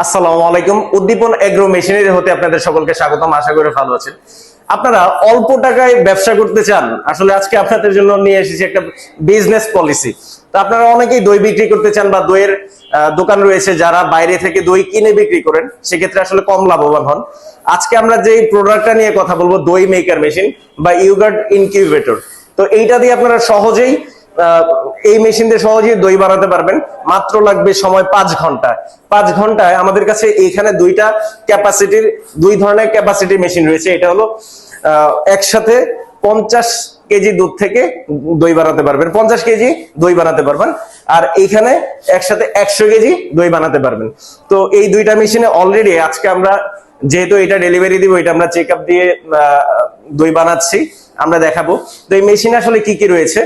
আসসালামু আলাইকুম। উদ্দীপন agro machinery হতে আপনাদের সকলকে স্বাগতম। আশা করি ভালো আছেন। আপনারা অল্প টাকায় ব্যবসা করতে চান, আসলে আজকে আপনাদের জন্য নিয়ে এসেছি একটা বিজনেস পলিসি। তো আপনারা অনেকেই দই বিক্রি করতে চান বা দইয়ের দোকান রয়েছে, যারা বাইরে থেকে দই কিনে বিক্রি করেন, সেক্ষেত্রে আসলে কম লাভবান হন। আজকে আমরা যে প্রোডাক্টটা নিয়ে কথা বলবো, দই মেকার মেশিন বা ইয়োগার্ট ইনকিউবেটর। তো এইটা দিয়ে আপনারা সহজেই এই মেশিন দিয়ে সহজেই দই বানাতে পারবেন। মাত্র লাগবে সময় 5 ঘন্টা। 5 ঘন্টায় আমাদের কাছে এইখানে দুই ধরনের ক্যাপাসিটি মেশিন রয়েছে। এটা হলো একসাথে 50 কেজি দুধ থেকে দই বানাতে পারবেন, 50 কেজি দই বানাতে পারবেন। আর এইখানে একসাথে 100 কেজি দই বানাতে পারবেন। তো এই দুইটা মেশিনে অলরেডি আজকে আমরা, যেহেতু এটা ডেলিভারি দিব, এটা আমরা চেক আপ দিয়ে দই বানাচ্ছি, আমরা দেখাবো। তো এই মেশিনে আসলে কি কি রয়েছে।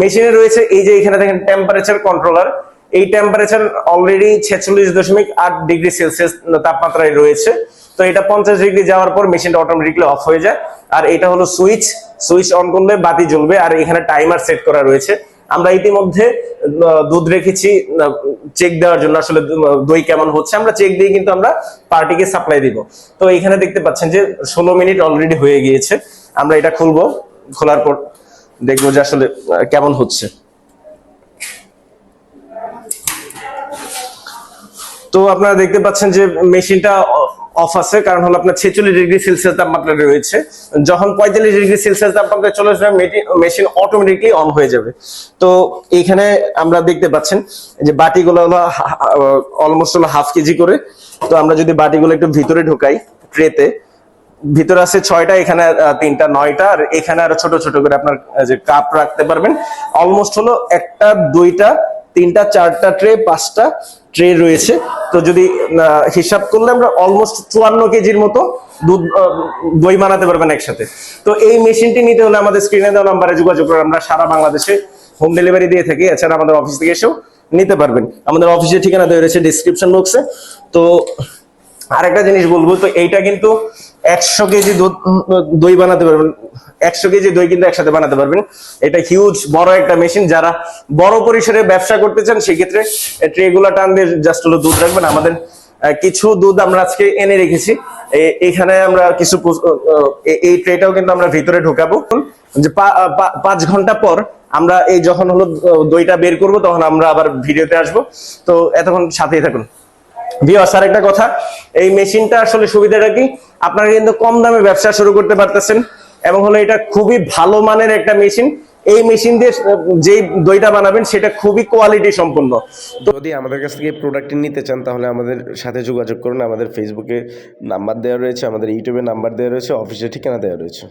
মেশিনে রয়েছে এই যে এখানে দেখেন টেম্পারেচার কন্ট্রোলার। এই টেম্পারেচার অলরেডি 46.8 ডিগ্রি সেলসিয়াস তাপমাত্রায় রয়েছে। তো এটা 50 ডিগ্রি যাওয়ার পর মেশিনটা অটোমেটিকলি অফ হয়ে যায়। আর এটা হলো সুইচ, সুইচ অন করলে বাতি জ্বলবে। আর এখানে টাইমার সেট করা রয়েছে। আমরা ইতিমধ্যে দুধ রেখেছি চেক দেওয়ার জন্য, আসলে দই কেমন হচ্ছে আমরা চেক দিয়ে কিন্তু আমরা পার্টিকে সাপ্লাই দিব। তো এখানে দেখতে পাচ্ছেন যে 16 মিনিট অলরেডি হয়ে গিয়েছে। আমরা এটা খুলবো, খোলার পর দেখবো যে আসলে কেমন হচ্ছে। তো আপনারা দেখতে পাচ্ছেন যে মেশিনটা অফ আছে, কারণ হলো আপনার 46 ডিগ্রি সেলসিয়াস তাপমাত্রা রয়েছে। যখন 45 ডিগ্রি সেলসিয়াস তাপমাত্রা চলে আসবে, মেশিন অটোমেটিকলি অন হয়ে যাবে। তো এইখানে আমরা দেখতে পাচ্ছেন যে বাটিগুলো হলো অলমোস্ট হলো 1/2 কেজি করে। তো আমরা যদি বাটিগুলো একটু ভিতরে ঢোকাই, ট্রেতে ভিতরে আছে 6টা, এখানে 3টা, 9টা, আর এখানে আরো ছোট ছোট করে আপনার যে কাপ রাখতে পারবেন। অলমোস্ট হলো 1টা, 2টা, 3টা, 4টা ট্রে, 5টা ট্রে রয়েছে। তো যদি হিসাব করলে আমরা অলমোস্ট 54 কেজির মতো দুধ দই বানাতে পারবেন একসাথে। তো এই মেশিনটি নিতে হলে আমাদের স্ক্রিনে দেওয়া নাম্বারে যোগাযোগ করে আমরা সারা বাংলাদেশে হোম ডেলিভারি দিয়ে থাকি। এছাড়া আমাদের অফিস থেকে এসেও নিতে পারবেন। আমাদের অফিসের ঠিকানা দেওয়া রয়েছে ডিসক্রিপশন বক্সে। তো আরেকটা জিনিস বলবো, তো এইটা কিন্তু 100 কেজি দই বানাতে পারবেন। 100 কেজি দই কিন্তু একসাথে বানাতে পারবেন। এটা হিউজ বড় একটা মেশিন। যারা বড় পরিসরে ব্যবসা করতে চান, সেক্ষেত্রে ট্রে গুলা টান দিয়ে জাস্ট হলো দুধ রাখবেন। আমাদের কিছু দুধ আমরা আজকে এনে রেখেছি। এখানে আমরা কিছু এই ট্রেটাও কিন্তু আমরা ভিতরে ঢোকাবো। যে 5 ঘন্টা পর আমরা এই যখন হলো দইটা বের করব, তখন আমরা আবার ভিডিওতে আসবো। তো এতক্ষণ সাথেই থাকুন। ভিউয়ার্স, আরেকটা কথা, এই মেশিনটা আসলে সুবিধাটা কি, আপনারা কিন্তু কম দামে ব্যবসা শুরু করতে পারতেছেন, এবং হলো এটা খুবই ভালো মানের একটা মেশিন। এই মেশিন দিয়ে যেই দইটা বানাবেন সেটা খুবই কোয়ালিটি সম্পন্ন। তো যদি আমাদের কাছ থেকে প্রোডাক্টটি নিতে চান, তাহলে আমাদের সাথে যোগাযোগ করুন। আমাদের ফেসবুকে নাম্বার দেওয়া রয়েছে, আমাদের ইউটিউবে নাম্বার দেওয়া রয়েছে, অফিসের ঠিকানা দেওয়া রয়েছে।